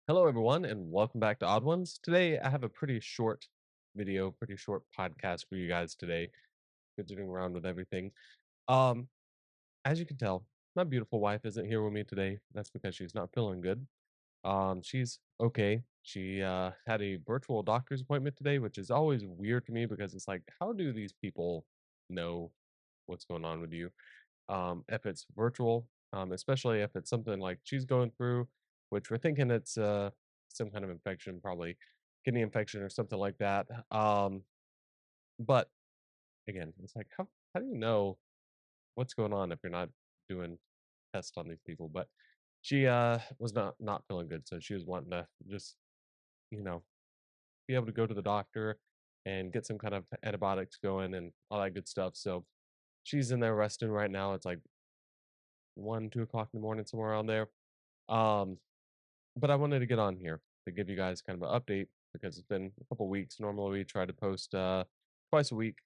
Hello, everyone, and welcome back to Odd Ones. Today, I have a pretty short video, pretty short podcast for you guys today, fidgeting around with everything. Um, as you can tell, my beautiful wife isn't here with me today. That's because she's not feeling good. She's okay. She had a virtual doctor's appointment today, which is always weird to me because it's like, how do these people know what's going on with you? If it's virtual, especially if it's something like she's going through, which we're thinking it's some kind of infection, probably kidney infection or something like that. But again, it's like how do you know what's going on if you're not doing tests on these people? But she was not feeling good, so she was wanting to just you know be able to go to the doctor and get some kind of antibiotics going and all that good stuff. So she's in there resting right now. It's like 1, 2 o'clock in the morning, somewhere around there. Um, but I wanted to get on here to give you guys kind of an update because it's been a couple weeks. Normally, we try to post twice a week.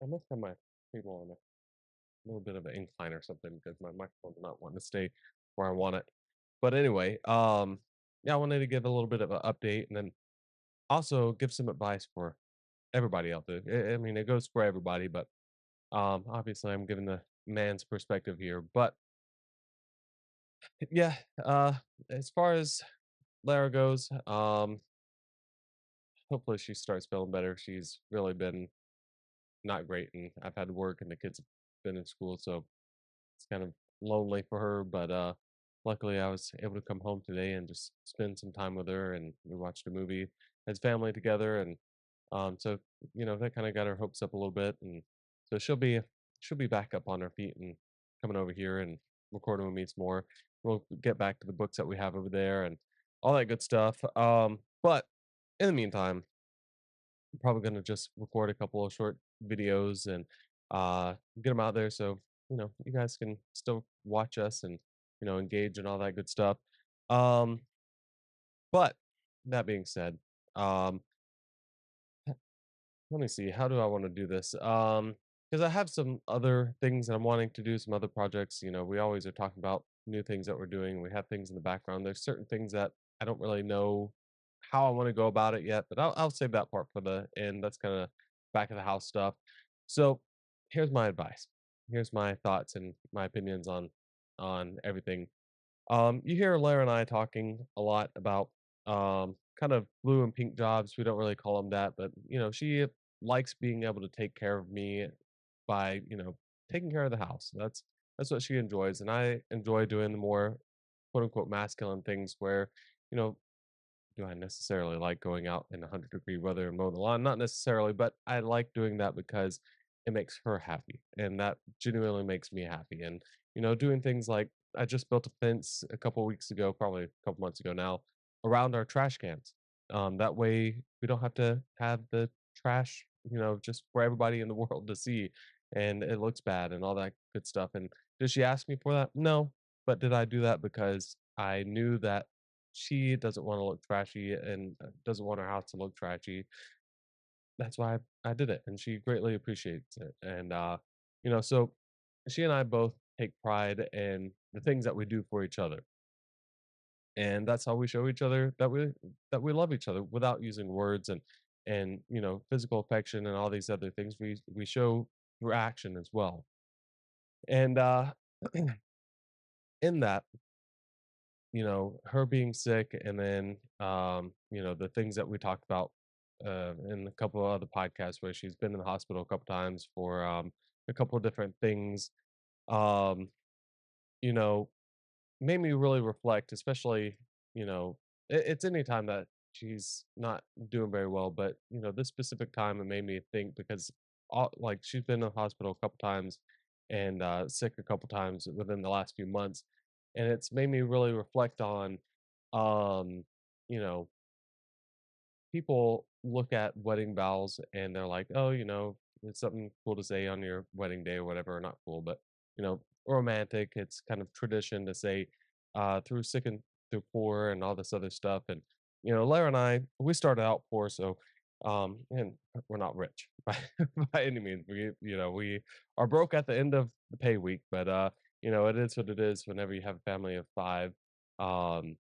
I must have my table on a little bit of an incline or something because my microphone's not wanting to stay where I want it. But anyway, yeah, I wanted to give a little bit of an update and then also give some advice for everybody out there. I mean, it goes for everybody, but obviously, I'm giving the man's perspective here. But yeah, as far as Larra goes, hopefully she starts feeling better. She's really been not great, and I've had to work, and the kids have been in school, so it's kind of lonely for her. But luckily, I was able to come home today and just spend some time with her, and we watched a movie as family together, and so that kind of got her hopes up a little bit, and so she'll be back up on her feet and coming over here and recording with me some more. We'll get back to the books that we have over there and all that good stuff. But in the meantime, I'm probably gonna just record a couple of short videos and get them out there so you guys can still watch us and engage and all that good stuff. Um, but that being said, um, let me see. How do I want to do this? Because I have some other things that I'm wanting to do, some other projects. We always are talking about new things that we're doing. We have things in the background. There's certain things that I don't really know how I want to go about it yet, but I'll save that part for the end. That's kind of back of the house stuff. So here's my advice. Here's my thoughts and my opinions on everything. You hear Lara and I talking a lot about kind of blue and pink jobs. We don't really call them that, but she likes being able to take care of me by taking care of the house. That's what she enjoys, and I enjoy doing the more quote unquote masculine things where you know do I necessarily like going out in 100-degree weather and mowing the lawn? Not necessarily, but I like doing that because it makes her happy, and that genuinely makes me happy. And doing things like I just built a fence a couple weeks ago, probably a couple months ago now, around our trash cans. That way we don't have to have the trash, just for everybody in the world to see, and it looks bad and all that good stuff. And did she ask me for that? No, but did I do that because I knew that she doesn't wanna look trashy and, doesn't want her house to look trashy. That's why I did it, and she greatly appreciates it, and, so she and I both take pride in the things that we do for each other, and that's how we show each other that we love each other without using words and, physical affection and all these other things. We show through action as well, and, in that her being sick and then, the things that we talked about in a couple of other podcasts where she's been in the hospital a couple times for a couple of different things, um, you know, made me really reflect, especially, it's any time that she's not doing very well, but, this specific time it made me think because like she's been in the hospital a couple times and sick a couple times within the last few months. And it's made me really reflect on, um, you know, people look at wedding vows and they're like, oh, it's something cool to say on your wedding day or whatever, or not cool, but romantic. It's kind of tradition to say through sick and through poor and all this other stuff. And Lara and I, we started out poor, so and we're not rich by by any means. We are broke at the end of the pay week, but it is what it is. Whenever you have a family of five, um,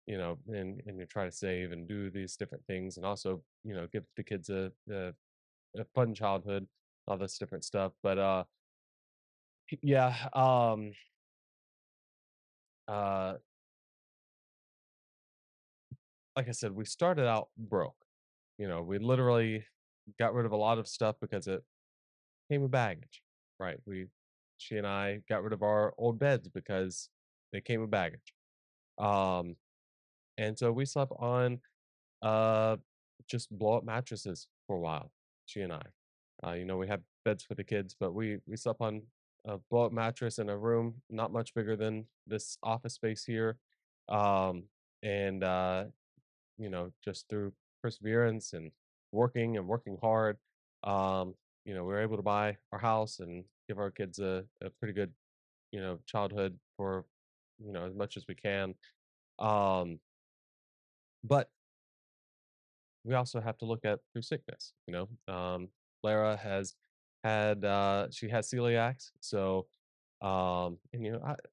and you try to save and do these different things, and also give the kids a fun childhood, all this different stuff. But yeah, uh, like I said, we started out broke. We literally got rid of a lot of stuff because it came with baggage, right? She and I got rid of our old beds because they came with baggage. Um, and so we slept on uh just blow up mattresses for a while. She and I, we had beds for the kids, but we slept on a blow up mattress in a room not much bigger than this office space here. And just through perseverance and working hard, um, we were able to buy our house and give our kids a pretty good, childhood for, as much as we can. Um, but we also have to look at through sickness. Lara has had she has celiacs, so and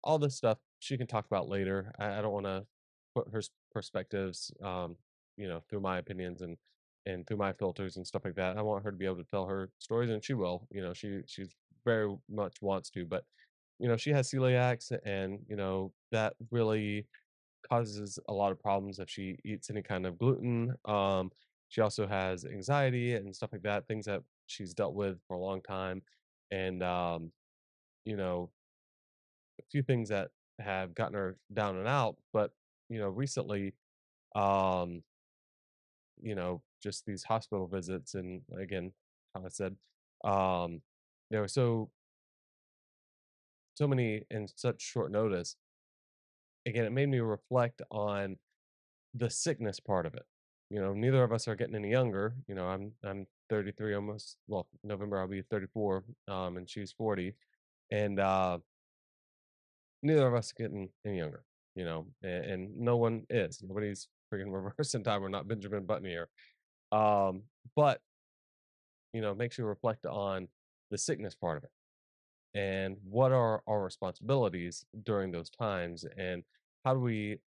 all this stuff she can talk about later. I don't want to put her perspectives, through my opinions and through my filters and stuff like that. I want her to be able to tell her stories, and she will. She's very much wants to, but she has celiacs, and that really causes a lot of problems if she eats any kind of gluten. She also has anxiety and stuff like that, things that she's dealt with for a long time. And, you know, a few things that have gotten her down and out. But, recently, um, just these hospital visits, and again, how I said, um, there were so many in such short notice. Again, it made me reflect on the sickness part of it. Neither of us are getting any younger. I'm 33 almost. Well, November I'll be 34, and she's 40, and neither of us are getting any younger. And no one is. Nobody's freaking reversing time. We're not Benjamin Button here. Um, but makes you reflect on the sickness part of it and what are our responsibilities during those times, and how do we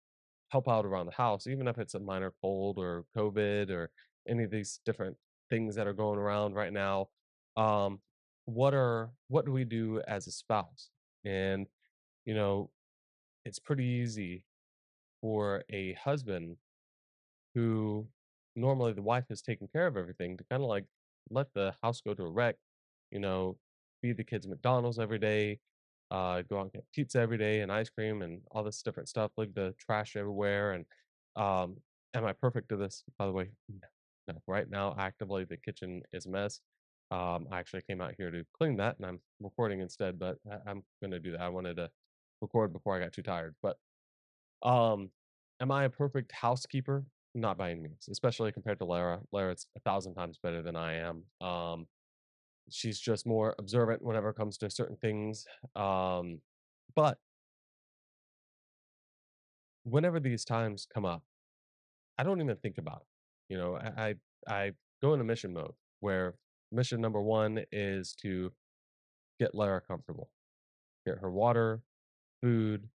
help out around the house, even if it's a minor cold or COVID or any of these different things that are going around right now. Um, what do we do as a spouse? And you know, it's pretty easy for a husband who normally the wife is taking care of everything to kind of like let the house go to a wreck, you know, feed the kids McDonald's every day, go out and get pizza every day and ice cream and all this different stuff, leave the trash everywhere. And um, am I perfect to this? By the way, no. Right now, actively, the kitchen is a mess. I actually came out here to clean that, and I'm recording instead, but I'm going to do that. I wanted to record before I got too tired, but um, am I a perfect housekeeper? Not by any means, especially compared to Lara. Lara's 1,000 times better than I am. She's just more observant whenever it comes to certain things. Um, but whenever these times come up, I don't even think about it. I go into mission mode where mission number one is to get Lara comfortable, get her water, food,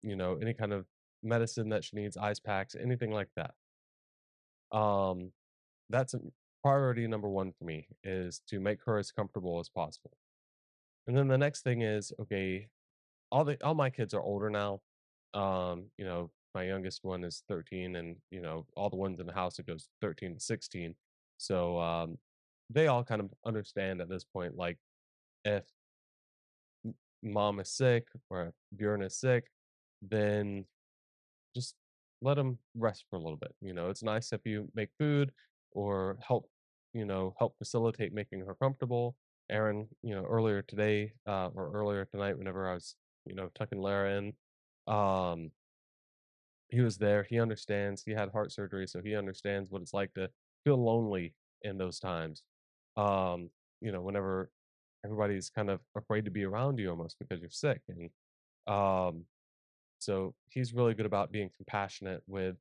any kind of medicine that she needs, ice packs, anything like that. Um, that's priority number one for me is to make her as comfortable as possible. And then the next thing is, okay, all my kids are older now. My youngest one is 13, and all the ones in the house it goes 13 to 16. So they all kind of understand at this point, like if mom is sick or if Bjorn is sick, then just let them rest for a little bit. It's nice if you make food or help facilitate making her comfortable. Aaron, earlier today or earlier tonight, whenever I was, tucking Lara in, um, he was there. He understands. He had heart surgery, so he understands what it's like to feel lonely in those times. Whenever everybody's kind of afraid to be around you almost because you're sick, and um, so he's really good about being compassionate with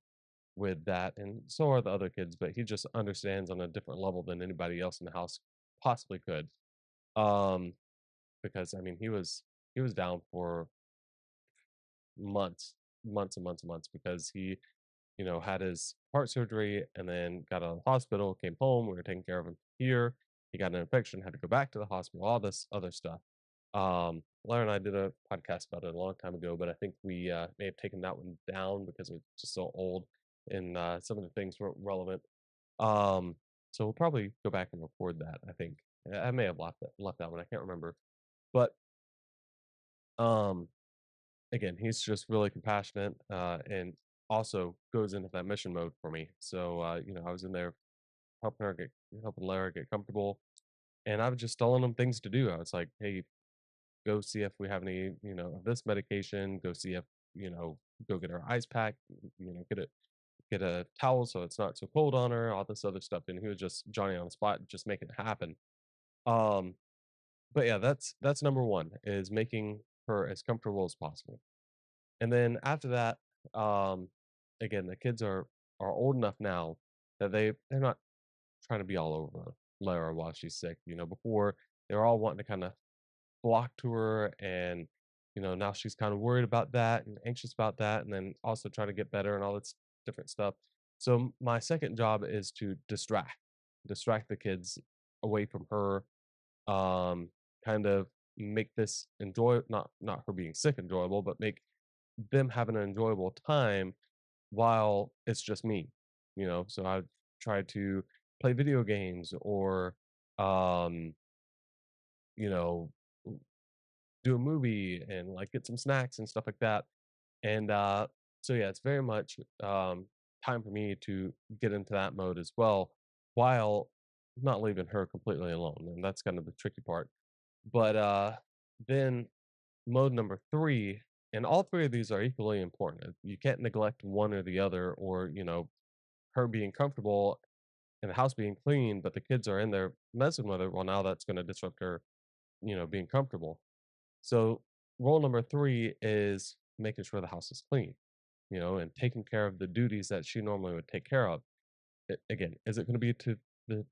that, and so are the other kids. But he just understands on a different level than anybody else in the house possibly could. Um, because I mean, he was down for months, months and months and months because he, had his heart surgery and then got out of the hospital, came home. We were taking care of him here. He got an infection, had to go back to the hospital, all this other stuff. Laura and I did a podcast about it a long time ago, but I think we may have taken that one down because it's just so old and some of the things weren't relevant. Um, so we'll probably go back and record that. I think I may have left that one. I can't remember, but um, again, he's just really compassionate and also goes into that mission mode for me. So I was in there helping Lara get comfortable, and I was just telling him things to do. I was like, "Hey, go see if we have any, of this medication. Go see if go get her ice pack. Get a towel so it's not so cold on her. All this other stuff." And he was just Johnny on the spot, just making it happen. Um, but yeah, that's number one is making her as comfortable as possible. And then after that, um, again, the kids are old enough now that they're not trying to be all over Lara while she's sick. Before they were all wanting to kind of flock to her, and now she's kind of worried about that and anxious about that, and then also trying to get better and all this different stuff. So my second job is to distract the kids away from her, um, kind of make this enjoy not her being sick enjoyable, but make them having an enjoyable time while it's just me, So I've tried to play video games or, um, you know, do a movie and like get some snacks and stuff like that. And so yeah, it's very much time for me to get into that mode as well, while not leaving her completely alone. And that's kind of the tricky part. But then mode number three, and all three of these are equally important. You can't neglect one or the other, or her being comfortable and the house being clean, but the kids are in there messing with her. Well, now that's going to disrupt her, being comfortable. So rule number three is making sure the house is clean, and taking care of the duties that she normally would take care of. Again, is it going to be to the,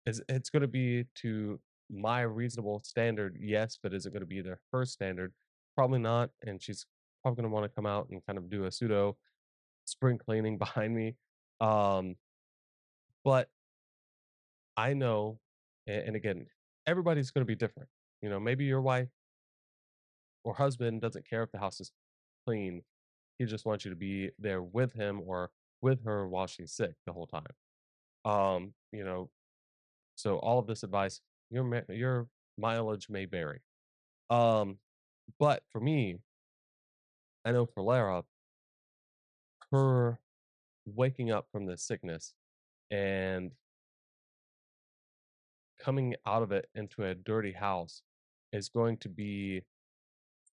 is it's going to be to my reasonable standard? Yes, but is it going to be their first standard? Probably not. And she's probably going to want to come out and kind of do a pseudo spring cleaning behind me. Um, but I know, and again, everybody's going to be different. Maybe your wife or husband doesn't care if the house is clean. He just wants you to be there with him or with her while she's sick the whole time. Um, you know, so all of this advice, your mileage may vary. Um, but for me, I know for Lara, her waking up from this sickness and coming out of it into a dirty house is going to be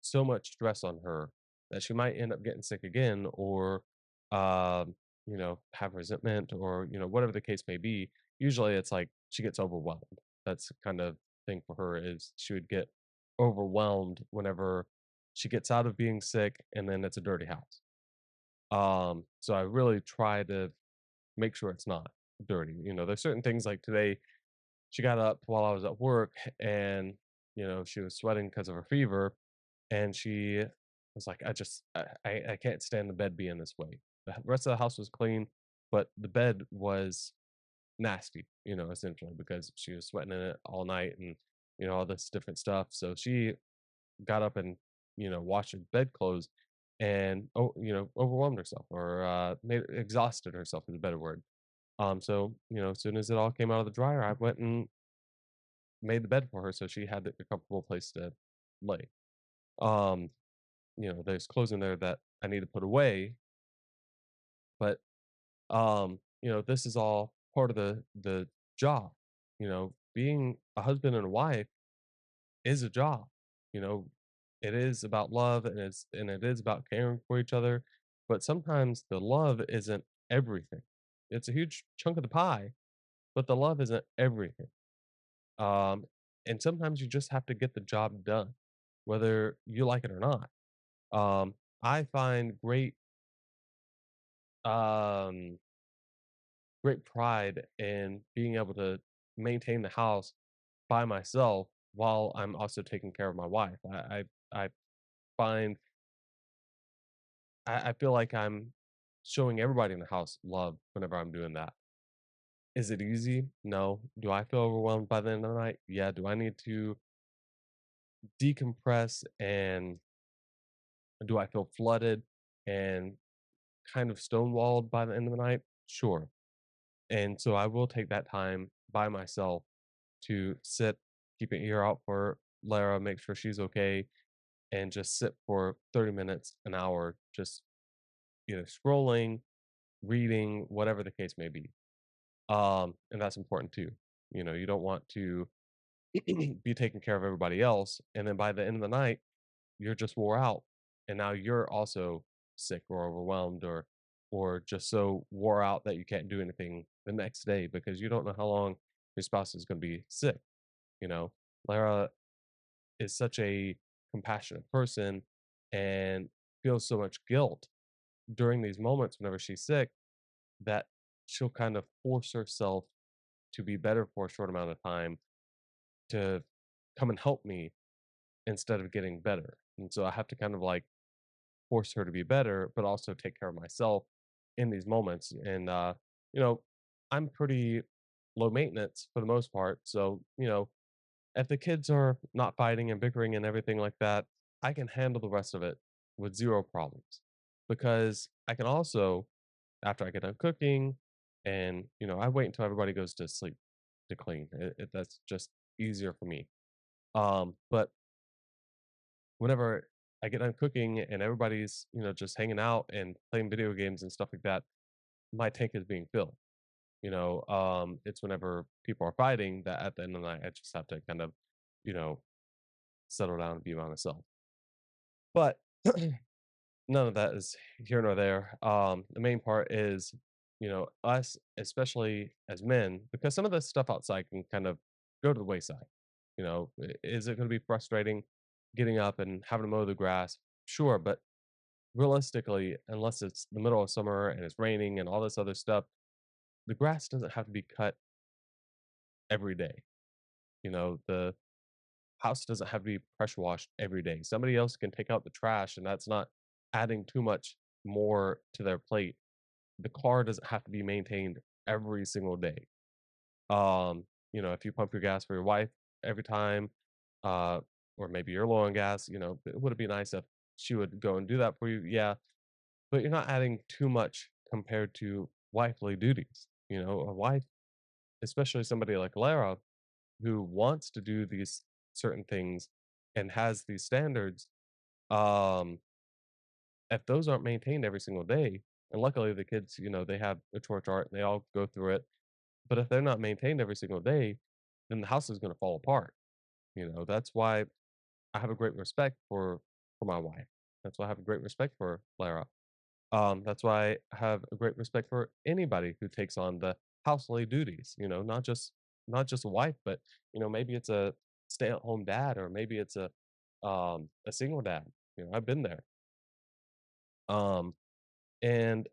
so much stress on her that she might end up getting sick again, or have resentment, or whatever the case may be. Usually it's like she gets overwhelmed. That's kind of thing for her, is she would get overwhelmed whenever she gets out of being sick and then it's a dirty house. So I really try to make sure it's not dirty. There's certain things like today she got up while I was at work, and she was sweating because of her fever, and she was like, I can't stand the bed being this way. The rest of the house was clean, but the bed was nasty, essentially because she was sweating in it all night, and all this different stuff. So she got up and washed her bedclothes, and overwhelmed herself, or made exhausted herself is a better word. So as soon as it all came out of the dryer, I went and made the bed for her so she had a comfortable place to lay. Um, there's clothes in there that I need to put away, but this is all part of the job. Being a husband and a wife is a job. You know, it is about love, and it is about caring for each other, but sometimes the love isn't everything. It's a huge chunk of the pie, but the love isn't everything. Um, and sometimes you just have to get the job done, whether you like it or not. I find um, great pride in being able to maintain the house by myself while I'm also taking care of my wife. I find I feel like I'm showing everybody in the house love whenever I'm doing that. Is it easy? No. Do I feel overwhelmed by the end of the night? Yeah. Do I need to decompress, and do I feel flooded and kind of stonewalled by the end of the night? Sure. And so I will take that time by myself to sit, keep an ear out for Lara, make sure she's okay, and just sit for 30 minutes, an hour, just either scrolling, reading, whatever the case may be. And that's important too. You don't want to be taking care of everybody else, and then by the end of the night, you're just wore out, and now you're also sick or overwhelmed, or just so wore out that you can't do anything the next day because you don't know how long your spouse is going to be sick. You know, Lara is such a compassionate person and feels so much guilt during these moments whenever she's sick that she'll kind of force herself to be better for a short amount of time to come and help me instead of getting better. And so I have to kind of like force her to be better, but also take care of myself in these moments. And you know, I'm pretty low maintenance for the most part. So, if the kids are not fighting and bickering and everything like that, I can handle the rest of it with zero problems. Because I can also, after I get done cooking, and I wait until everybody goes to sleep to clean. That's just easier for me. But whenever I get done cooking and everybody's, just hanging out and playing video games and stuff like that, my tank is being filled. It's whenever people are fighting that at the end of the night, I just have to kind of, you know, settle down and be by myself. But none of that is here nor there. The main part is, us, especially as men, because some of the stuff outside can kind of go to the wayside. Is it going to be frustrating getting up and having to mow the grass? Sure, but realistically, unless it's the middle of summer and it's raining and all this other stuff, the grass doesn't have to be cut every day. The house doesn't have to be pressure washed every day. Somebody else can take out the trash, and that's not adding too much more to their plate. The car doesn't have to be maintained every single day. If you pump your gas for your wife every time, uh, or maybe you're low on gas, would it be nice if she would go and do that for you? Yeah, but you're not adding too much compared to wifely duties. A wife, especially somebody like Lara, who wants to do these certain things and has these standards, um, if those aren't maintained every single day, and luckily the kids, they have a chore chart and they all go through it. But if they're not maintained every single day, then the house is going to fall apart. That's why I have a great respect for my wife. That's why I have a great respect for Lara. That's why I have a great respect for anybody who takes on the housely duties. Not just a wife, but maybe it's a stay-at-home dad, or maybe it's a single dad. I've been there. Um, and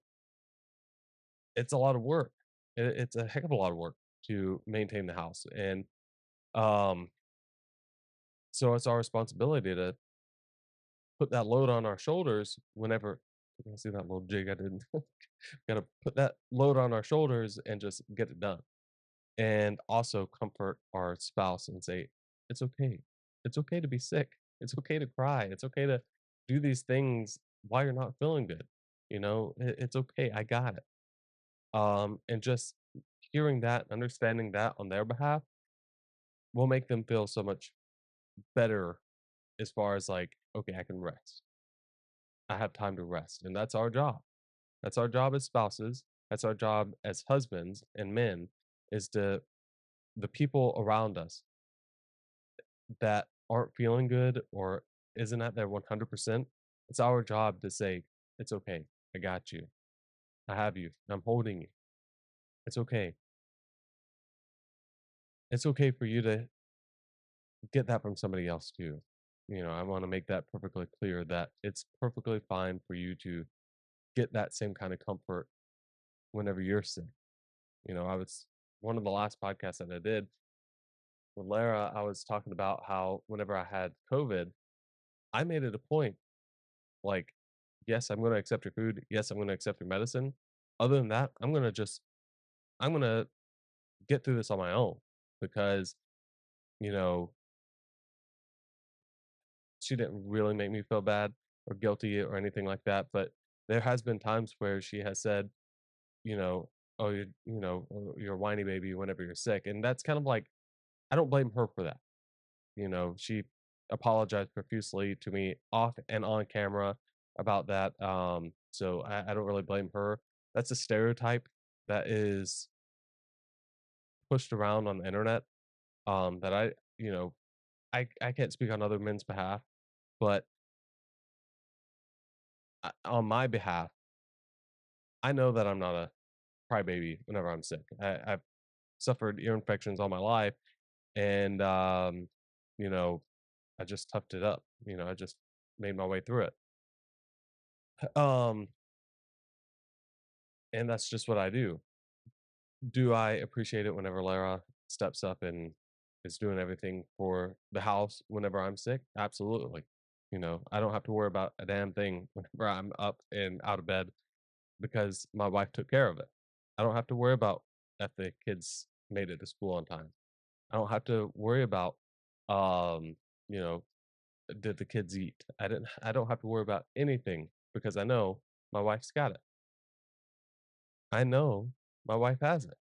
it's a lot of work. It's a heck of a lot of work to maintain the house, and um, so it's our responsibility to put that load on our shoulders whenever. You see that little jig I did? Got to put that load on our shoulders and just get it done. And also comfort our spouse and say, it's okay. It's okay to be sick. It's okay to cry. It's okay to do these things while you're not feeling good. It's okay. I got it. And just hearing that, understanding that on their behalf will make them feel so much better as far as like, okay, I can rest. I have time to rest. And that's our job. That's our job as spouses. That's our job as husbands and men, is to the people around us that aren't feeling good or isn't at their 100%. It's our job to say, it's okay. I got you. I have you. I'm holding you. It's okay. It's okay for you to get that from somebody else too. I want to make that perfectly clear that it's perfectly fine for you to get that same kind of comfort whenever you're sick. I was one of the last podcasts that I did with Lara, I was talking about how whenever I had COVID, I made it a point, like, yes, I'm gonna accept your food. Yes, I'm gonna accept your medicine. Other than that, I'm gonna get through this on my own because, you know, she didn't really make me feel bad or guilty or anything like that. But there has been times where she has said, you know, "Oh, oh, you're a whiny baby whenever you're sick," and that's kind of like I don't blame her for that. She apologized profusely to me off and on camera about that. So I don't really blame her. That's a stereotype that is pushed around on the internet. That you know, I can't speak on other men's behalf, but on my behalf, I know that I'm not a crybaby whenever I'm sick. I've suffered ear infections all my life, and you know, I just toughed it up. I just made my way through it. Um, and that's just what I do. Do I appreciate it whenever Lara steps up and is doing everything for the house whenever I'm sick? Absolutely. I don't have to worry about a damn thing whenever I'm up and out of bed because my wife took care of it. I don't have to worry about if the kids made it to school on time. I don't have to worry about, um, you know, did the kids eat? I don't have to worry about anything because I know my wife's got it. I know my wife has it.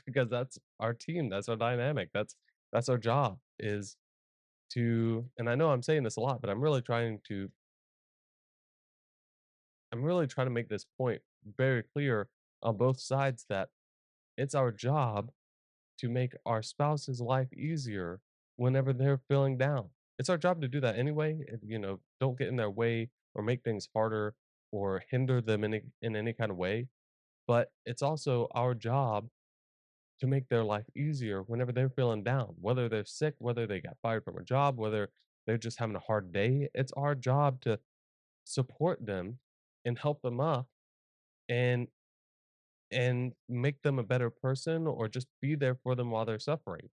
Because that's our team, that's our dynamic, that's our job is to and I know I'm saying this a lot, but I'm really trying to make this point very clear on both sides that it's our job to make our spouse's life easier whenever they're feeling down. It's our job to do that anyway. Don't get in their way or make things harder or hinder them in any kind of way. But it's also our job to make their life easier whenever they're feeling down, whether they're sick, whether they got fired from a job, whether they're just having a hard day. It's our job to support them and help them up and make them a better person or just be there for them while they're suffering.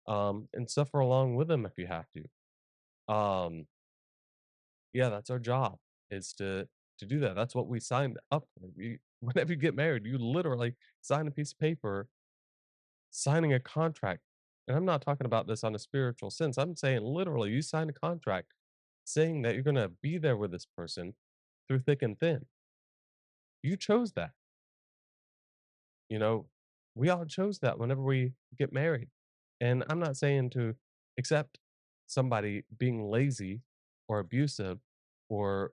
And suffer along with them if you have to. Um, yeah, that's our job is to do that. That's what we signed up for. Whenever you get married, you literally sign a piece of paper signing a contract. And I'm not talking about this on a spiritual sense. I'm saying literally, you sign a contract saying that you're going to be there with this person through thick and thin. You chose that. You know, we all chose that whenever we get married. And I'm not saying to accept somebody being lazy or abusive or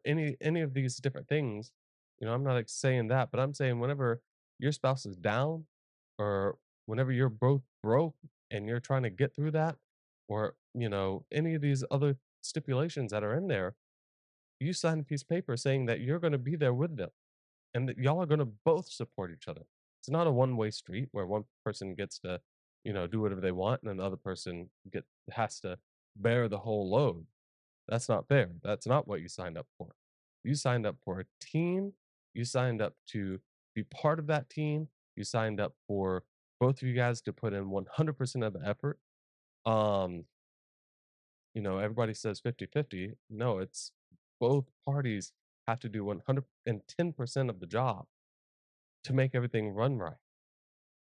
any of these different things. I'm not saying that, but I'm saying whenever your spouse is down or whenever you're both broke and you're trying to get through that or, any of these other stipulations that are in there, you sign a piece of paper saying that you're going to be there with them and that y'all are gonna both support each other. It's not a one-way street where one person gets to, do whatever they want and then the other person has to bear the whole load. That's not fair. That's not what you signed up for. You signed up for a team. You signed up to be part of that team. You signed up for both of you guys to put in 100% of the effort. Um, everybody says 50-50. No, it's both parties have to do 110% of the job to make everything run right.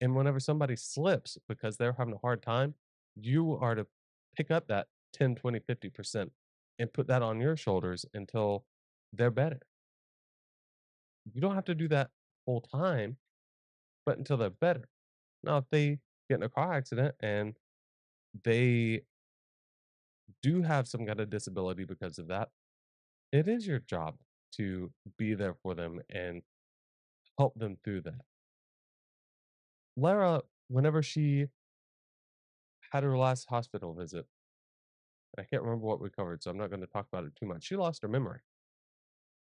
And whenever somebody slips because they're having a hard time, you are to pick up that 10, 20, 50% and put that on your shoulders until they're better. You don't have to do that whole time, but until they're better. Now, if they get in a car accident and they do have some kind of disability because of that, it is your job to be there for them and help them through that. Lara, whenever she had her last hospital visit, I can't remember what we covered, so I'm not going to talk about it too much. She lost her memory.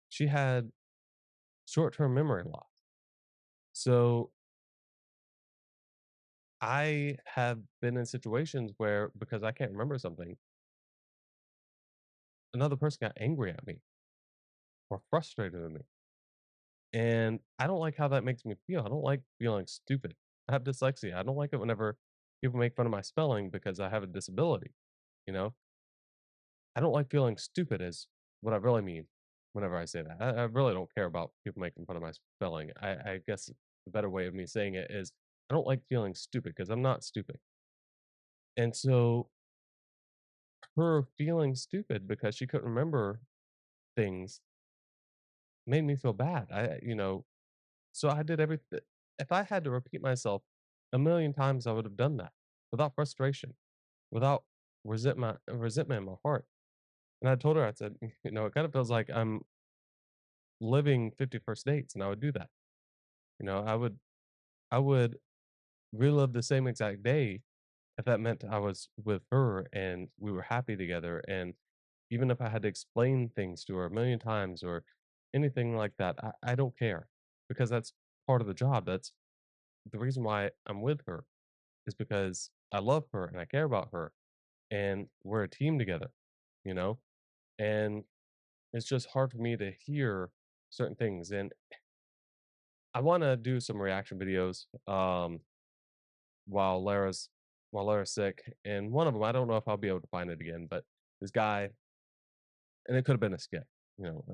She had short-term memory loss. So I have been in situations where because I can't remember something, another person got angry at me or frustrated with me. And I don't like how that makes me feel. I don't like feeling stupid. I have dyslexia. I don't like it whenever people make fun of my spelling because I have a disability, you know? I don't like feeling stupid is what I really mean. whenever I say that. I really don't care about people making fun of my spelling. I guess the better way of me saying it is I don't like feeling stupid because I'm not stupid. And so her feeling stupid because she couldn't remember things made me feel bad. So I did everything. If I had to repeat myself a million times, I would have done that without frustration, without resentment in my heart. And I told her, I said, it kind of feels like I'm living 51st dates, and I would do that. I would relive the same exact day if that meant I was with her and we were happy together. And even if I had to explain things to her a million times or anything like that, I don't care because that's part of the job. That's the reason why I'm with her is because I love her and I care about her and we're a team together, you know? And it's just hard for me to hear certain things. And I want to do some reaction videos while Lara's while Lara's sick. And one of them, I don't know if I'll be able to find it again, but this guy, and it could have been a skit,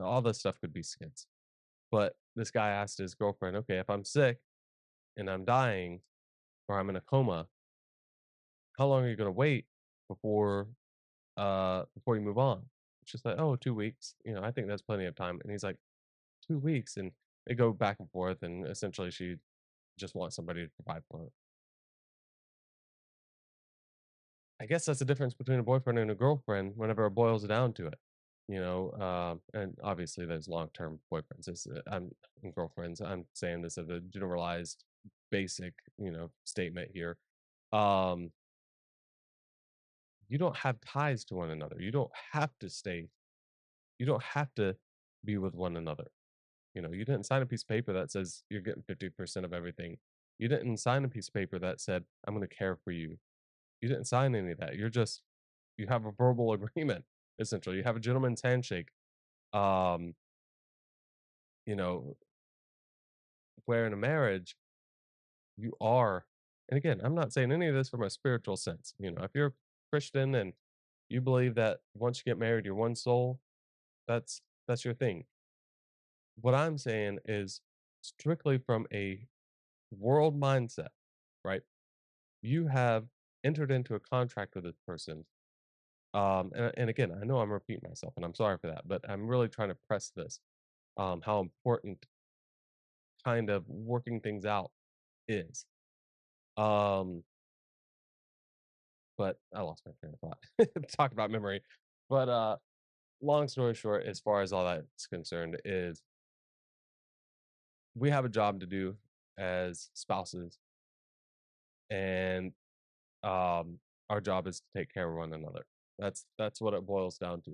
all this stuff could be skits. But this guy asked his girlfriend, okay, if I'm sick and I'm dying or I'm in a coma, how long are you gonna wait before before you move on? She's like, oh, 2 weeks. I think that's plenty of time. And he's like, 2 weeks, and they go back and forth, and essentially she just wants somebody to provide for her. I guess that's the difference between a boyfriend and a girlfriend whenever it boils down to it. And obviously there's long-term boyfriends. And girlfriends. I'm saying this as a generalized, basic, statement here. Um, you don't have ties to one another. You don't have to stay. You don't have to be with one another. You didn't sign a piece of paper that says you're getting 50% of everything. You didn't sign a piece of paper that said, I'm going to care for you. You didn't sign any of that. You have a verbal agreement, essentially. You have a gentleman's handshake. Um, you know, where in a marriage, you are, and again, I'm not saying any of this from a spiritual sense. If you're Christian and you believe that once you get married, you're one soul, that's your thing. What I'm saying is strictly from a world mindset, right? You have entered into a contract with this person. And again, I know I'm repeating myself and I'm sorry for that, but I'm really trying to press this, how important kind of working things out is. Um, but I lost my train of thought. Talk about memory. But long story short, as far as all that's concerned, is we have a job to do as spouses, and um, our job is to take care of one another. That's what it boils down to.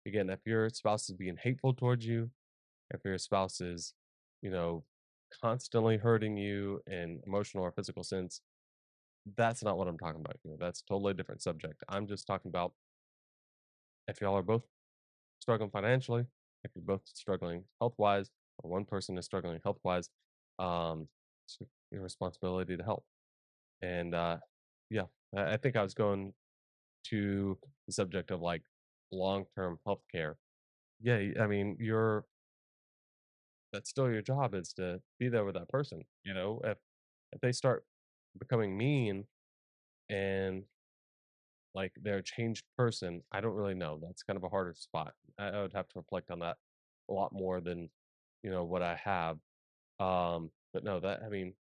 Again, if your spouse is being hateful towards you, if your spouse is, you know, constantly hurting you in emotional or physical sense, that's not what I'm talking about here. That's a totally different subject. I'm just talking about if y'all are both struggling financially, if you're both struggling health wise, or one person is struggling health wise, it's your responsibility to help. And yeah, I think I was going to the subject of like long term health care. Yeah, I mean, that's still your job is to be there with that person. If they start becoming mean and like they're a changed person, I don't really know. That's kind of a harder spot. I would have to reflect on that a lot more than what I have. But no, that I mean,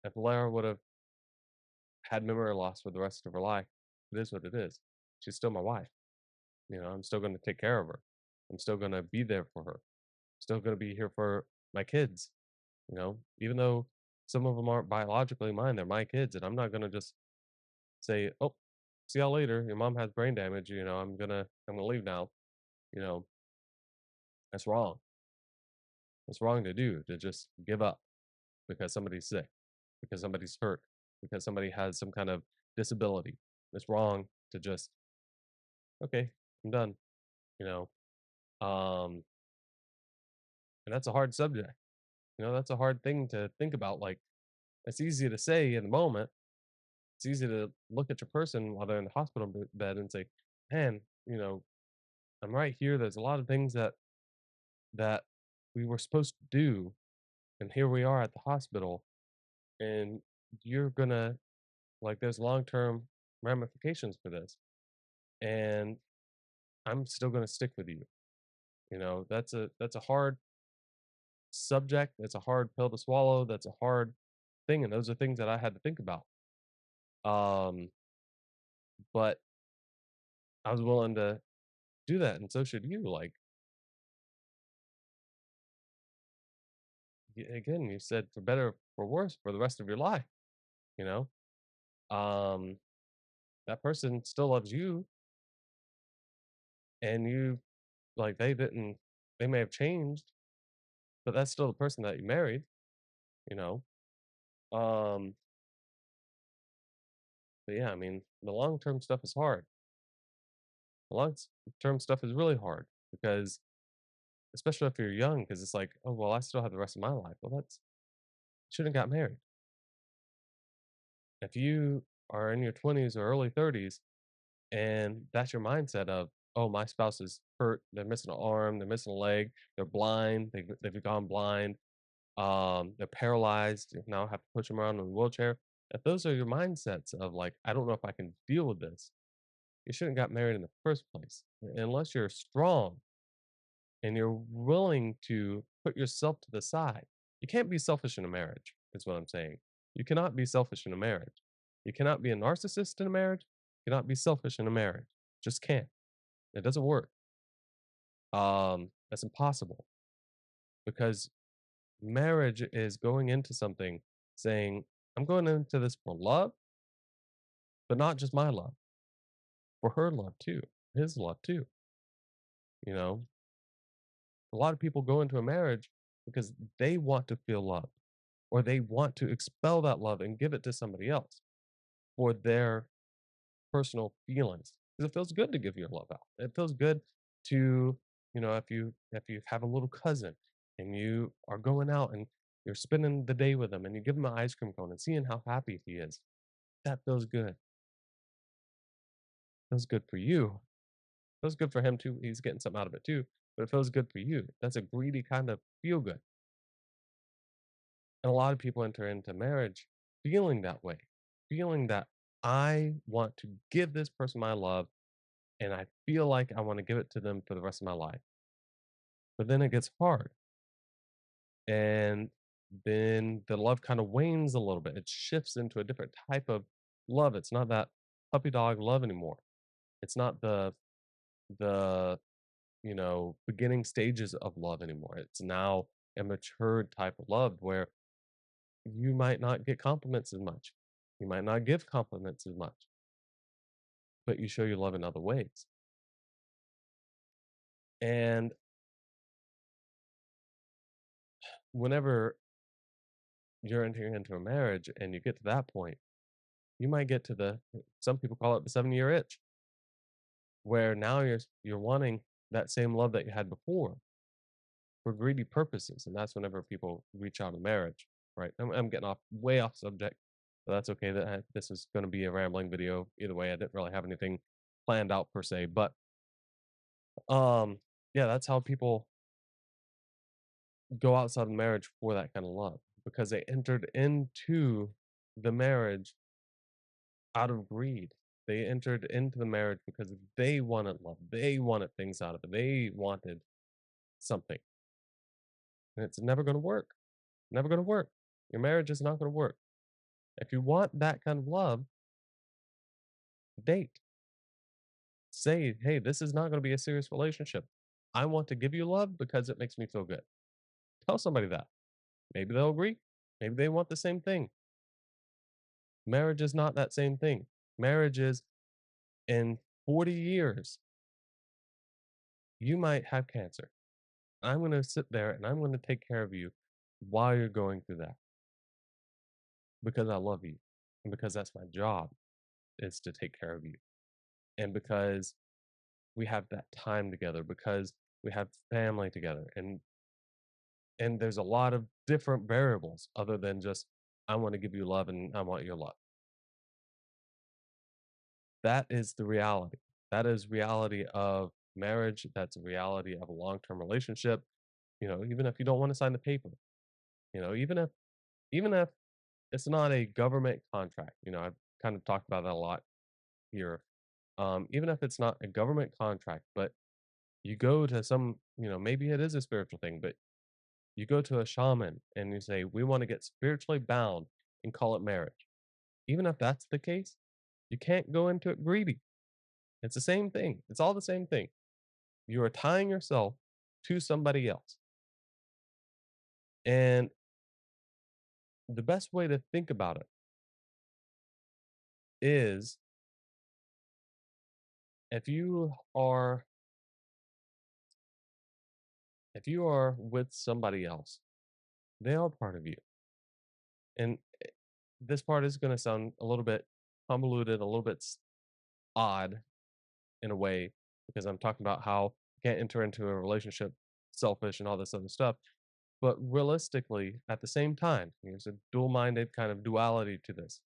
if Lara would have had memory loss for the rest of her life, it is what it is. She's still my wife. I'm still going to take care of her. I'm still going to be there for her. Still going to be here for my kids. Even though some of them aren't biologically mine, they're my kids, and I'm not going to just say, "Oh, see y'all later. Your mom has brain damage. I'm gonna leave now." You know, that's wrong. It's wrong to do to just give up because somebody's sick, because somebody's hurt, because somebody has some kind of disability. It's wrong to just okay, I'm done. You know, um, and that's a hard subject. That's a hard thing to think about. Like, it's easy to say in the moment. It's easy to look at your person while they're in the hospital bed and say, "Man, I'm right here. There's a lot of things that that we were supposed to do, and here we are at the hospital, and you're gonna like there's long-term ramifications for this, and I'm still gonna stick with you. You know, that's a hard subject, it's a hard pill to swallow, that's a hard thing, and those are things that I had to think about. Um, but I was willing to do that, and so should you. Like, again, you said for better, for worse, for the rest of your life. You know, um, that person still loves you, and you like they didn't. They may have changed, but that's still the person that you married. You know, um, but yeah, I mean, the long term stuff is hard. The long term stuff is really hard because, especially if you're young, because it's like, oh well, I still have the rest of my life. Well, that's shouldn't have got married. If you are in your 20s or early 30s and that's your mindset of, oh, my spouse is hurt, they're missing an arm, they're missing a leg, they're blind, they've gone blind, they're paralyzed, now I have to push them around in a wheelchair. If those are your mindsets of like, I don't know if I can deal with this, you shouldn't got married in the first place. Unless you're strong and you're willing to put yourself to the side. You can't be selfish in a marriage, is what I'm saying. You cannot be selfish in a marriage. You cannot be a narcissist in a marriage. You cannot be selfish in a marriage. Just can't. It doesn't work. That's impossible because marriage is going into something saying, I'm going into this for love, but not just my love, for her love too, his love too. You know, a lot of people go into a marriage because they want to feel love or they want to expel that love and give it to somebody else for their personal feelings. Because it feels good to give your love out. It feels good to, if you have a little cousin and you are going out and you're spending the day with them and you give him an ice cream cone and seeing how happy he is. That feels good. Feels good for you. Feels good for him too. He's getting something out of it too. But it feels good for you. That's a greedy kind of feel good. And a lot of people enter into marriage feeling that way, feeling that I want to give this person my love and I feel like I want to give it to them for the rest of my life. But then it gets hard. And then the love kind of wanes a little bit. It shifts into a different type of love. It's not that puppy dog love anymore. It's not the beginning stages of love anymore. It's now a matured type of love where you might not get compliments as much. You might not give compliments as much, but you show your love in other ways. And whenever you're entering into a marriage and you get to that point, you might get to some people call it the 7-year itch, where now you're wanting that same love that you had before for greedy purposes. And that's whenever people reach out in marriage, right? I'm getting off way off subject, but that's okay. This is going to be a rambling video. Either way, I didn't really have anything planned out per se, but um, yeah, that's how people go outside of marriage for that kind of love because they entered into the marriage out of greed. They entered into the marriage because they wanted love. They wanted things out of it. They wanted something. And it's never going to work. Never going to work. Your marriage is not going to work. If you want that kind of love, date. Say, hey, this is not going to be a serious relationship. I want to give you love because it makes me feel good. Tell somebody that. Maybe they'll agree. Maybe they want the same thing. Marriage is not that same thing. Marriage is in 40 years, you might have cancer. I'm going to sit there and I'm going to take care of you while you're going through that because I love you and because that's my job is to take care of you. And because we have that time together, because we have family together and there's a lot of different variables other than just I want to give you love and I want your love. That is the reality. That is reality of marriage. That's a reality of a long-term relationship. even if you don't want to sign the paper, even if it's not a government contract, I've kind of talked about that a lot here. Even if it's not a government contract, but you go to maybe it is a spiritual thing, but you go to a shaman and you say, "We want to get spiritually bound and call it marriage." Even if that's the case, you can't go into it greedy. It's the same thing. It's all the same thing. You are tying yourself to somebody else. And the best way to think about it is if you are if you are with somebody else, they are part of you. And this part is going to sound a little bit convoluted, a little bit odd in a way, because I'm talking about how you can't enter into a relationship selfish and all this other stuff. But realistically, at the same time, there's a dual minded kind of duality to this.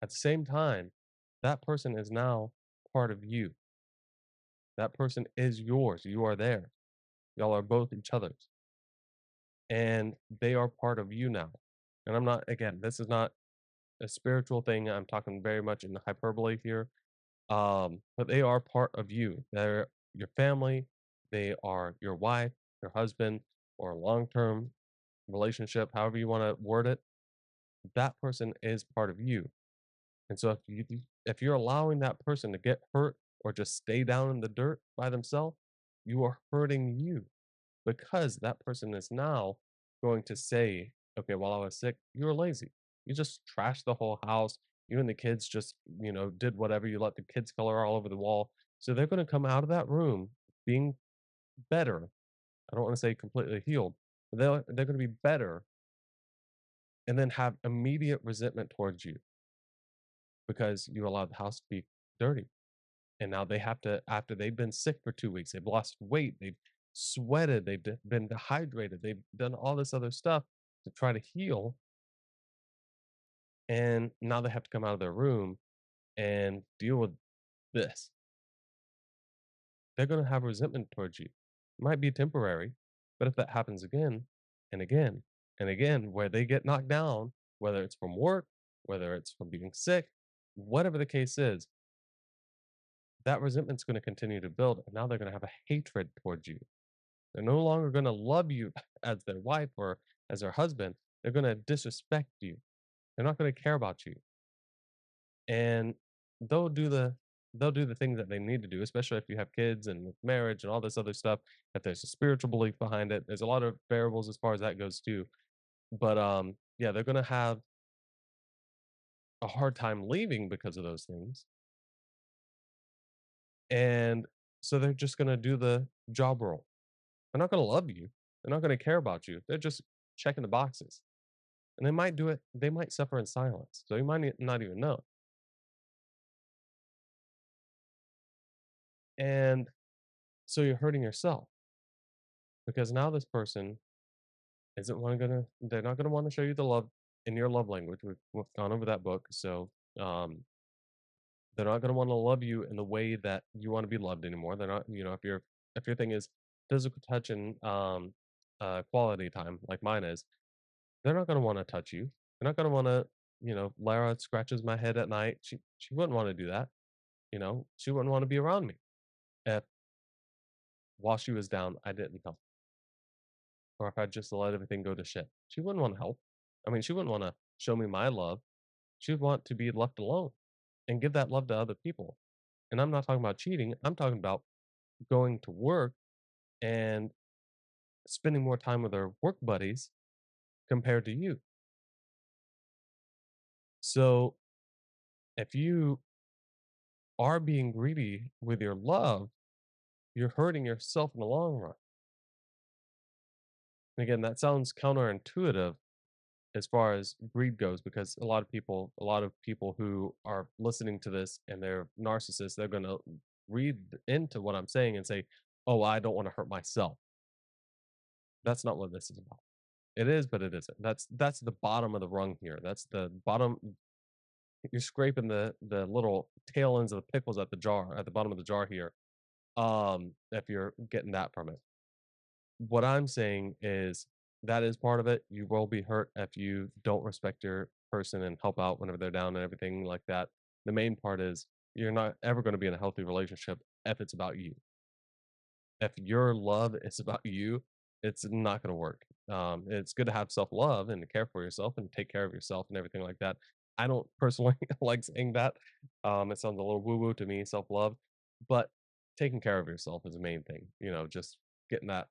At the same time, that person is now part of you. That person is yours. You are there. Y'all are both each other's. And they are part of you now. And I'm not, again, this is not a spiritual thing. I'm talking very much in hyperbole here. But they are part of you. They're your family. They are your wife, your husband, or a long term relationship, however you want to word it. That person is part of you. And so if you're allowing that person to get hurt or just stay down in the dirt by themselves, you are hurting you because that person is now going to say, okay, while I was sick, you were lazy. You just trashed the whole house. You and the kids just, did whatever. You let the kids color all over the wall. So they're going to come out of that room being better. I don't want to say completely healed, but they're going to be better and then have immediate resentment towards you because you allowed the house to be dirty. And now they have to, after they've been sick for 2 weeks, they've lost weight, they've sweated, been dehydrated, they've done all this other stuff to try to heal. And now they have to come out of their room and deal with this. They're going to have resentment towards you. It might be temporary, but if that happens again and again and again, where they get knocked down, whether it's from work, whether it's from being sick, whatever the case is, that resentment's going to continue to build. And now they're going to have a hatred towards you. They're no longer going to love you as their wife or as their husband. They're going to disrespect you. They're not going to care about you. And they'll do the they'll do the things that they need to do, especially if you have kids and with marriage and all this other stuff. If there's a spiritual belief behind it, there's a lot of variables as far as that goes too. But yeah, they're going to have a hard time leaving because of those things. And so they're just going to do the job role. They're not going to love you. They're not going to care about you. They're just checking the boxes. And they might suffer in silence. So you might not even know. And so you're hurting yourself because now this person isn't one gonna they're not gonna want to show you the love in your love language. We've gone over that book. So they're not gonna want to love you in the way that you want to be loved anymore. They're not, if your thing is physical touch and quality time like mine is, they're not gonna want to touch you. They're not gonna want to, Lara scratches my head at night. She wouldn't want to do that. She wouldn't want to be around me if while she was down, I didn't help. Or if I just let everything go to shit. She wouldn't want to help. I mean, she wouldn't want to show me my love. She'd want to be left alone and give that love to other people. And I'm not talking about cheating. I'm talking about going to work and spending more time with her work buddies compared to you. So if you are being greedy with your love, you're hurting yourself in the long run. And again, that sounds counterintuitive as far as greed goes, because a lot of people who are listening to this and they're narcissists, they're going to read into what I'm saying and say, oh, I don't want to hurt myself. That's not what this is about. It is, but it isn't. That's the bottom of the rung here. That's the bottom. You're scraping the little tail ends of the pickles at the bottom of the jar here. If you're getting that from it. what I'm saying is that is part of it. You will be hurt if you don't respect your person and help out whenever they're down and everything like that. The main part is you're not ever going to be in a healthy relationship if it's about you. If your love is about you, it's not going to work. It's good to have self love and to care for yourself and take care of yourself and everything like that. I don't personally like saying that. It sounds a little woo woo to me, self love, but taking care of yourself is the main thing. Just getting that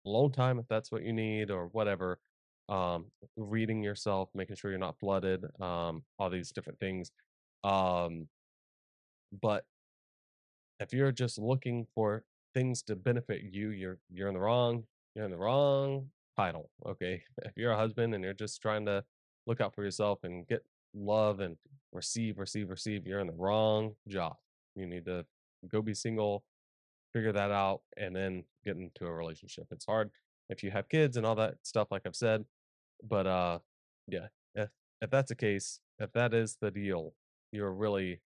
alone time if that's what you need or whatever. Reading yourself, making sure you're not flooded, all these different things. Um, but if you're just looking for things to benefit you, you're in the wrong. You're in the wrong title. Okay, if you're a husband and you're just trying to look out for yourself and get love and receive, receive, receive, you're in the wrong job. You need to go be single, figure that out, and then get into a relationship. It's hard if you have kids and all that stuff, like I've said, but yeah, if that's the case, if that is the deal, you're really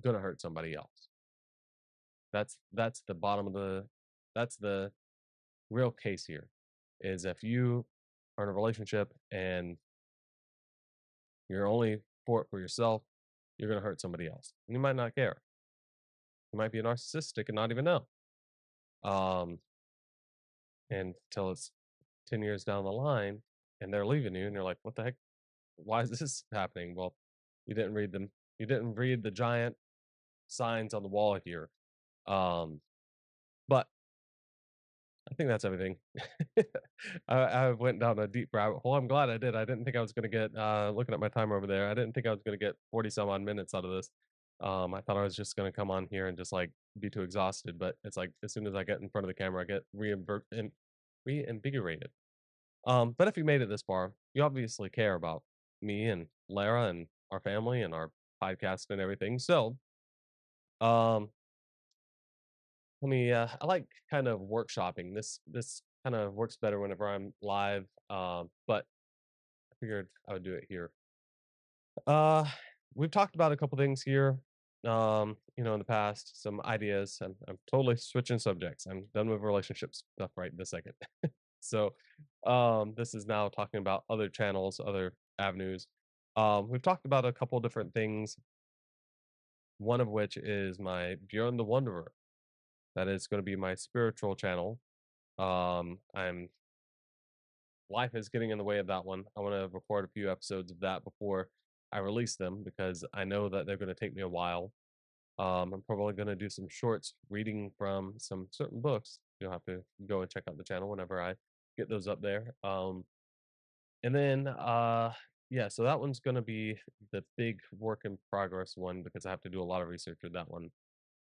gonna hurt somebody else. That's the bottom of the that's the real case here. Is if you are in a relationship and you're only for it for yourself, you're gonna hurt somebody else. And you might not care. You might be a narcissistic and not even know. Um, until it's 10 years down the line and they're leaving you and you're like, what the heck? Why is this happening? Well, you didn't read them. You didn't read the giant signs on the wall here. Um, but I think that's everything. I went down a deep rabbit hole. I'm glad I did. I didn't think I was going to get, looking at my timer over there, I didn't think I was going to get 40 some odd minutes out of this. I thought I was just going to come on here and just like be too exhausted. But it's like as soon as I get in front of the camera, I get reinvigorated. But if you made it this far, you obviously care about me and Lara and our family and our podcast and everything. So, um, I like kind of workshopping. This kind of works better whenever I'm live. But I figured I would do it here. Uh, we've talked about a couple things here. In the past, some ideas. I'm totally switching subjects. I'm done with relationship stuff right this second. So, this is now talking about other channels, other avenues. We've talked about a couple different things. One of which is my Beyond the Wanderer. That is going to be my spiritual channel. I'm Life is getting in the way of that one. I want to record a few episodes of that before I release them because I know that they're going to take me a while. I'm probably going to do some shorts reading from some certain books. You'll have to go and check out the channel whenever I get those up there. And then, yeah, so that one's going to be the big work in progress one because I have to do a lot of research with that one.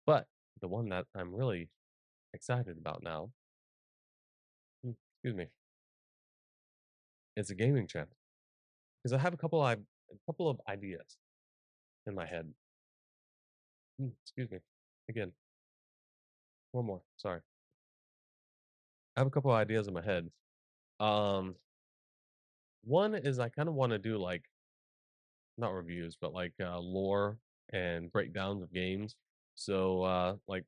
But the one that I'm really excited about now, excuse me, is a gaming channel because I have a couple of ideas in my head. Excuse me, again, one more. Sorry, I have a couple of ideas in my head. Um, One is I kind of want to do like not reviews, but like lore and breakdowns of games. So, like,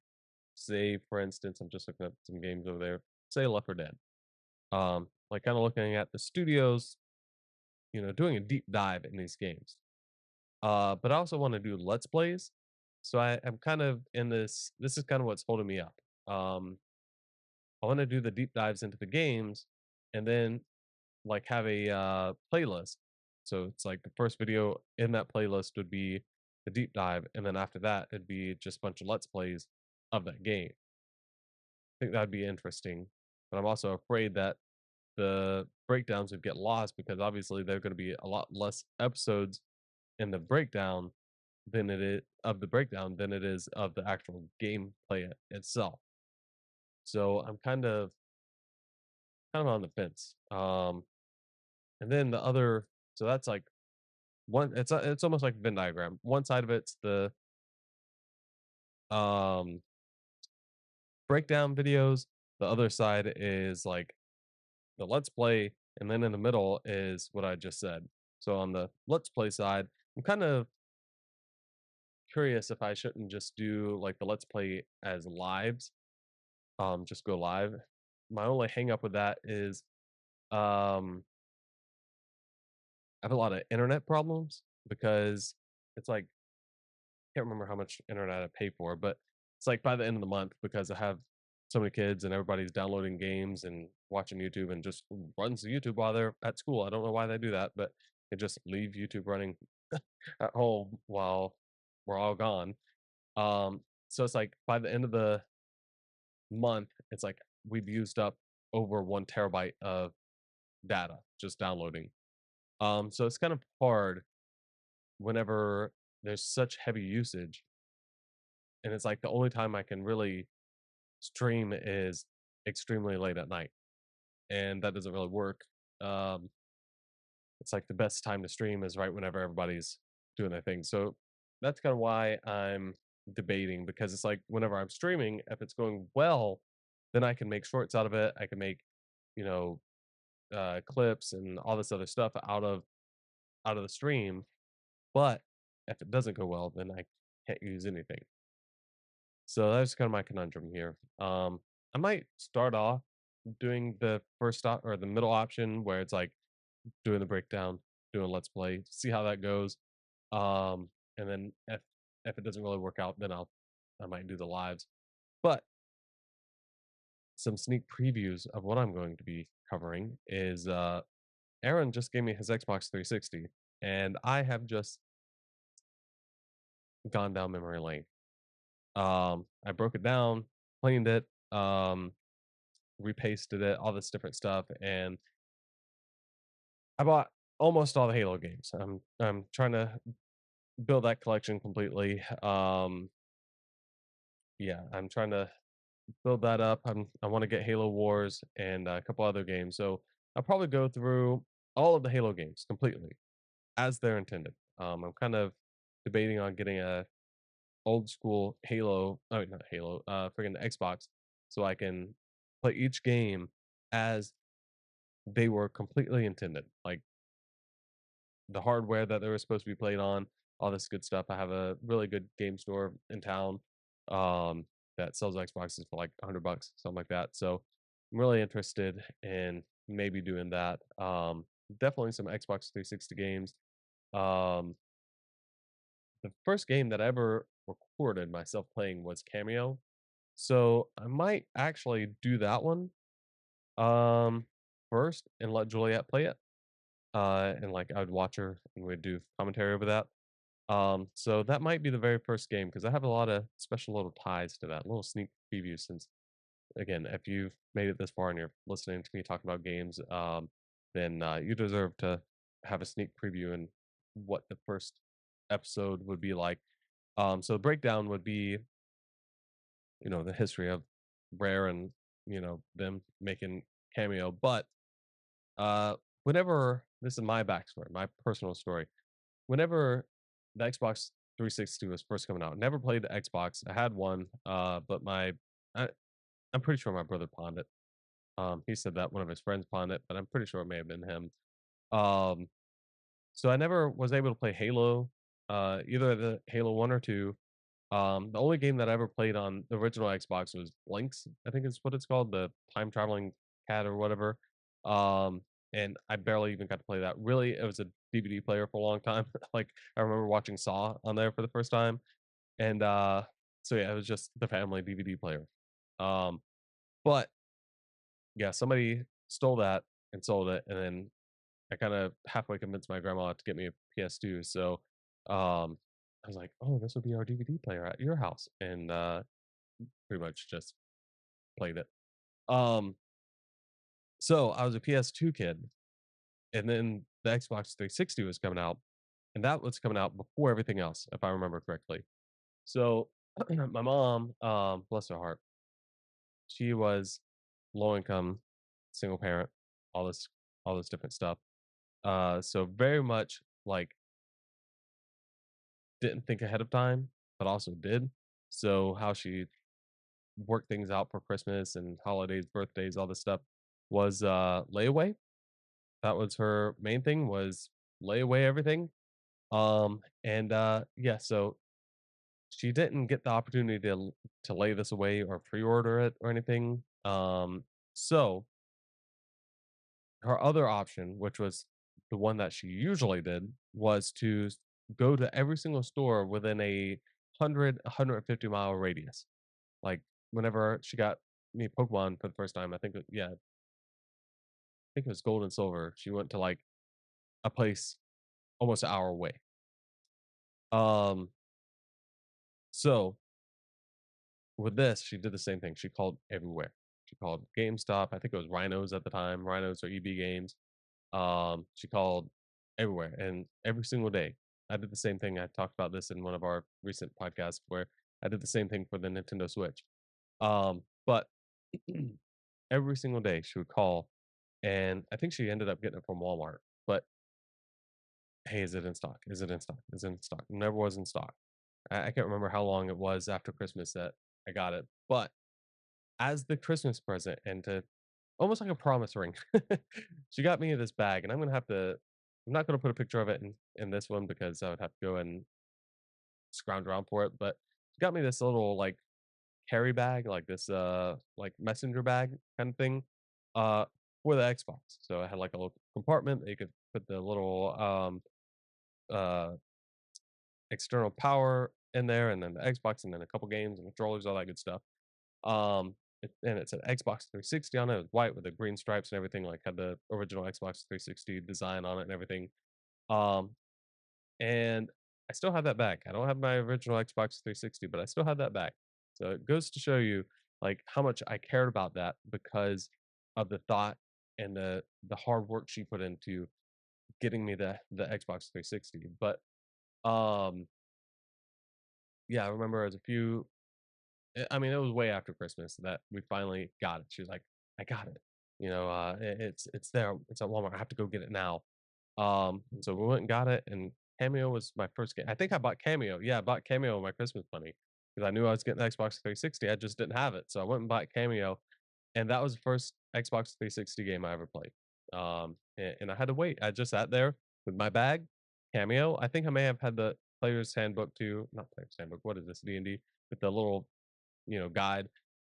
say for instance, I'm just looking at some games over there. Say Left 4 Dead. Like kind of looking at the studios, doing a deep dive in these games. But I also want to do let's plays. So I'm kind of in this. This is kind of what's holding me up. Um, I want to do the deep dives into the games, and then like have a playlist. So it's like the first video in that playlist would be the deep dive, and then after that it'd be just a bunch of let's plays of that game. I think that'd be interesting, but I'm also afraid that the breakdowns would get lost because obviously there are going to be a lot less episodes in the breakdown than it is of the breakdown than it is of the actual gameplay itself. So I'm kind of on the fence. And then the other, so that's like one. It's almost like a Venn diagram. One side of it's the um breakdown videos. The other side is like the let's play, and then in the middle is what I just said. So on the let's play side, I'm kind of curious if I shouldn't just do like the let's play as lives just go live. My only hang up with that is um I have a lot of internet problems because it's like can't remember how much internet I pay for, but it's like by the end of the month because I have so many kids and everybody's downloading games and watching YouTube and just runs the YouTube while they're at school. I don't know why they do that, but they just leave YouTube running at home while we're all gone. So it's like by the end of the month, it's like we've used up over 1 terabyte of data just downloading. So it's kind of hard whenever there's such heavy usage, and it's like the only time I can really stream is extremely late at night, and that doesn't really work. Um, it's like the best time to stream is right whenever everybody's doing their thing. So that's kind of why I'm debating because it's like whenever I'm streaming, if it's going well, then I can make shorts out of it. I can make, you know, clips and all this other stuff out of the stream. But if it doesn't go well, then I can't use anything. So that's kind of my conundrum here. I might start off doing the or the middle option where it's like doing the breakdown, doing let's play, see how that goes. And then if it doesn't really work out, then I might do the lives. But some sneak previews of what I'm going to be covering is Aaron just gave me his Xbox 360, and I have just gone down memory lane. I broke it down, cleaned it, repasted it, all this different stuff, and I bought almost all the Halo games. I'm trying to build that collection completely. Yeah, I'm trying to build that up. I want to get Halo Wars and a couple other games. So I'll probably go through all of the Halo games completely as they're intended. I'm kind of debating on getting a old school Halo, oh not Halo, freaking Xbox, so I can play each game as they were completely intended. Like the hardware that they were supposed to be played on, all this good stuff. I have a really good game store in town um, that sells Xboxes for like $100, something like that. So I'm really interested in maybe doing that. Definitely some Xbox 360 games. Um, the first game that I ever recorded myself playing was Cameo, so I might actually do that one um, first and let Juliet play it. And like I would watch her and we'd do commentary over that. So that might be the very first game because I have a lot of special little ties to that little sneak preview. Since again, if you've made it this far and you're listening to me talk about games, then you deserve to have a sneak preview and what the first episode would be like. So the breakdown would be, the history of Rare and them making Cameo, but uh, whenever this is my backstory, my personal story whenever the Xbox 360 was first coming out, never played the Xbox. I had one, but I, I'm pretty sure my brother pawned it. He said that one of his friends pawned it, but I'm pretty sure it may have been him. Um, so I never was able to play Halo, either the Halo 1 or 2. The only game that I ever played on the original Xbox was Blinks, I think is what it's called, the time traveling cat or whatever. Um, and I barely even got to play that. Really, it was a DVD player for a long time. Like I remember watching Saw on there for the first time, and so yeah, it was just the family DVD player. Um, but yeah, somebody stole that and sold it, and then I kind of halfway convinced my grandma to get me a PS2. So I was like, "Oh, this will be our DVD player at your house," and pretty much just played it. Um, so I was a PS2 kid, and then the Xbox 360 was coming out, and that was coming out before everything else, if I remember correctly. So my mom, bless her heart, she was low income, single parent, all this, all this different stuff. So very much like didn't think ahead of time, but also did. So how she worked things out for Christmas and holidays, birthdays, all this stuff was layaway. That was her main thing was lay away everything. And yeah, so she didn't get the opportunity to lay this away or pre-order it or anything. So her other option, which was the one that she usually did, was to go to every single store within a 150 mile radius. Like whenever she got me Pokemon for the first time, I think yeah, I think it was Gold and Silver. She went to like a place almost an hour away. Um, so with this, she did the same thing. She called everywhere. She called GameStop. I think it was Rhinos at the time. Rhinos or EB Games. She called everywhere and every single day. I did the same thing. I talked about this in one of our recent podcasts where I did the same thing for the Nintendo Switch. But every single day she would call, and I think she ended up getting it from Walmart. But hey, is it in stock? Is it in stock? Is it in stock? Never was in stock. I can't remember how long it was after Christmas that I got it, but as the Christmas present and to almost like a promise ring, she got me this bag, and I'm not gonna put a picture of it in this one because I would have to go and scrounge around for it, but she got me this little, like, carry bag, like this, like, messenger bag kind of thing, uh, for the Xbox. So it had, like, a little compartment that you could put the little, uh, external power in there, and then the Xbox, and then a couple games and controllers, all that good stuff. And it said Xbox 360 on it. It was white with the green stripes and everything, like had the original Xbox 360 design on it and everything. Um, and I still have that back. I don't have my original Xbox 360, but I still have that back. So it goes to show you like how much I cared about that because of the thought and the hard work she put into getting me the Xbox 360. But um yeah, I remember as a few I mean, it was way after Christmas that we finally got it. She was like, "I got it. It's there. It's at Walmart. I have to go get it now." And so we went and got it, and Cameo was my first game. I think I bought Cameo. Yeah, I bought Cameo with my Christmas money because I knew I was getting the Xbox 360. I just didn't have it, so I went and bought Cameo, and that was the first Xbox 360 game I ever played. And I had to wait. I just sat there with my bag, Cameo. I think I may have had the Player's Handbook too. Not Player's Handbook. What is this? D&D with the little guide,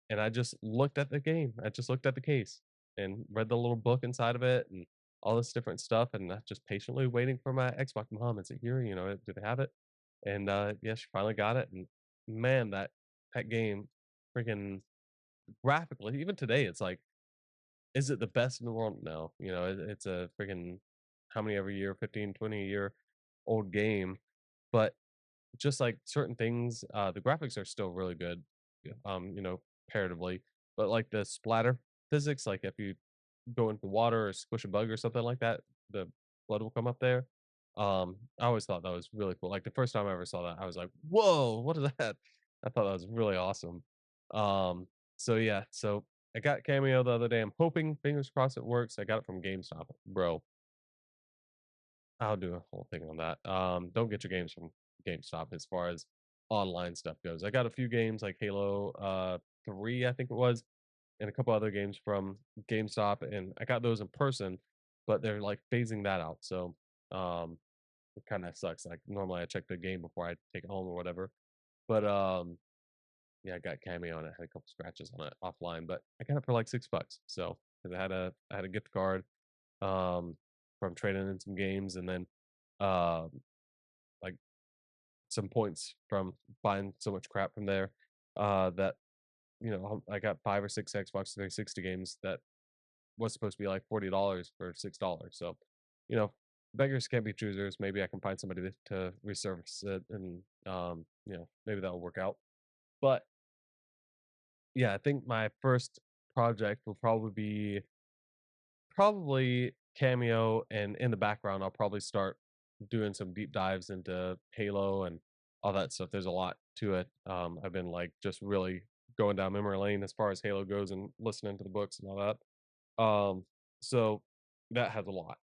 and I just looked at the game. I just looked at the case and read the little book inside of it and all this different stuff, and I just patiently waiting for my Xbox. Mom, is it here? Do they have it? And yeah, she finally got it. And man, that game, freaking graphically, even today, it's like, is it the best in the world? No, it's a freaking how many every year, 15, 20 a year old game, but just like certain things, the graphics are still really good, comparatively. But like the splatter physics, like if you go into water or squish a bug or something like that, the blood will come up there. I always thought that was really cool. Like the first time I ever saw that, I was like, "Whoa, what is that?" I thought that was really awesome. Um, so yeah, so I got Cameo the other day. I'm hoping, fingers crossed, it works. I got it from GameStop, bro. I'll do a whole thing on that. Don't get your games from GameStop as far as online stuff goes. I got a few games like Halo 3, I think it was, and a couple other games from GameStop, and I got those in person, but they're like phasing that out. So um it kind of sucks. Like normally I check the game before I take it home or whatever. But yeah, I got Cameo and it had a couple scratches on it offline, but I got it for like $6. So 'cause I had a gift card um from trading in some games, and then um like some points from buying so much crap from there that I got 5 or 6 Xbox 360 games that was supposed to be like $40 for $6. So you know beggars can't be choosers. Maybe I can find somebody to resurface it, and maybe that'll work out. But yeah, I think my first project will probably Cameo, and in the background, I'll probably start doing some deep dives into Halo and all that stuff. There's a lot to it. I've been like just really going down memory lane as far as Halo goes and listening to the books and all that. So that has a lot.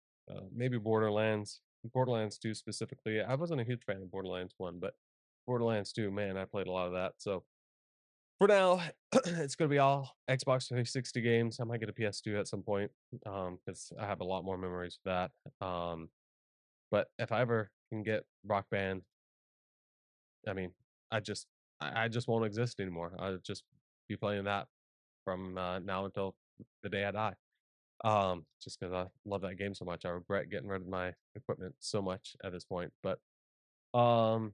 Maybe Borderlands 2 specifically. I wasn't a huge fan of Borderlands 1, but Borderlands 2, man, I played a lot of that. So for now, it's gonna be all Xbox 360 games. I might get a PS2 at some point, because I have a lot more memories of that. But if I ever can get Rock Band, I mean, I just I just won't exist anymore. I'll just be playing that from now until the day I die. Just because I love that game so much. I regret getting rid of my equipment so much at this point. But um,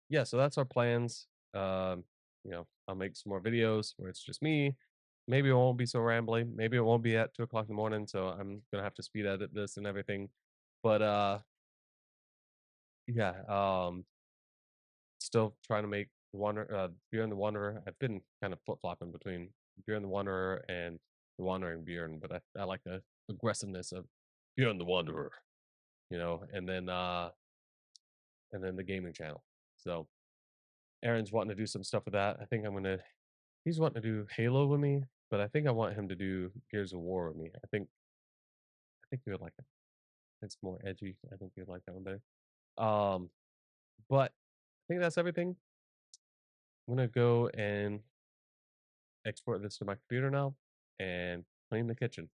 yeah, so that's our plans. I'll make some more videos where it's just me. Maybe it won't be so rambling. Maybe it won't be at 2 o'clock in the morning. So I'm gonna have to speed edit this and everything. But yeah, still trying to make Beer and the Wanderer. I've been kind of flip flopping between Beer and the Wanderer and the Wandering Bjorn, but I like the aggressiveness of Beer and the Wanderer, and then the gaming channel. So Aaron's wanting to do some stuff with that. I think he's wanting to do Halo with me, but I think I want him to do Gears of War with me. I think he would like it. It's more edgy. I think he would like that one better. But I think that's everything. I'm gonna go and export this to my computer now and clean the kitchen.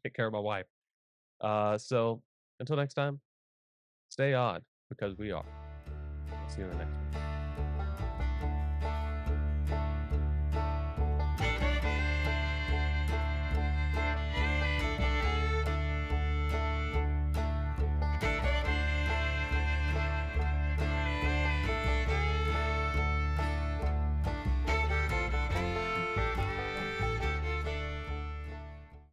Take care of my wife. So until next time, stay odd because we are. See you in the next one.